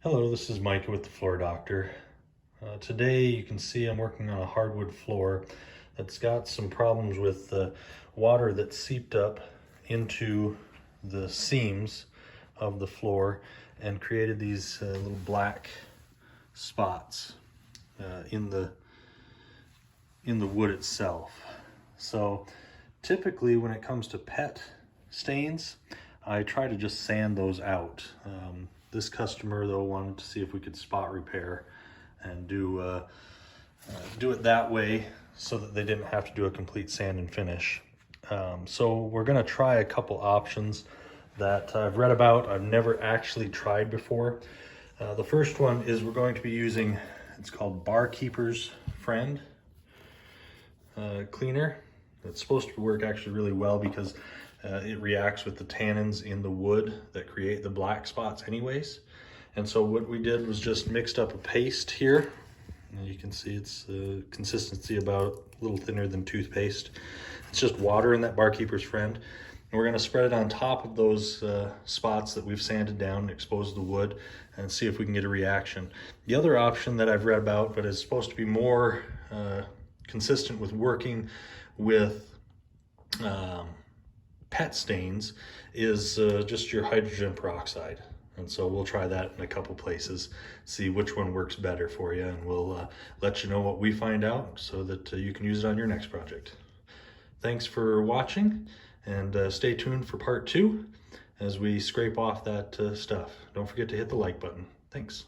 Hello, this is Micah with the Floor Doctor. Today you can see I'm working on a hardwood floor that's got some problems with the water that seeped up into the seams of the floor and created these little black spots in the wood itself. So typically when it comes to pet stains, I try to just sand those out. This customer though wanted to see if we could spot repair and do it that way so that they didn't have to do a complete sand and finish. So we're gonna try a couple options that I've read about, I've never actually tried before. The first one is we're going to be using, it's called Barkeeper's Friend cleaner. It's supposed to work actually really well because it reacts with the tannins in the wood that create the black spots anyways. And so what we did was just mixed up a paste here. And you can see it's consistency about a little thinner than toothpaste. It's just water in that Barkeeper's Friend. And we're gonna spread it on top of those spots that we've sanded down and exposed the wood and see if we can get a reaction. The other option that I've read about, but is supposed to be more consistent with working with pet stains, is just your hydrogen peroxide. And so we'll try that in a couple places, see which one works better for you, and we'll let you know what we find out so that you can use it on your next project. Thanks for watching, and stay tuned for part 2 as we scrape off that stuff. Don't forget to hit the like button. Thanks.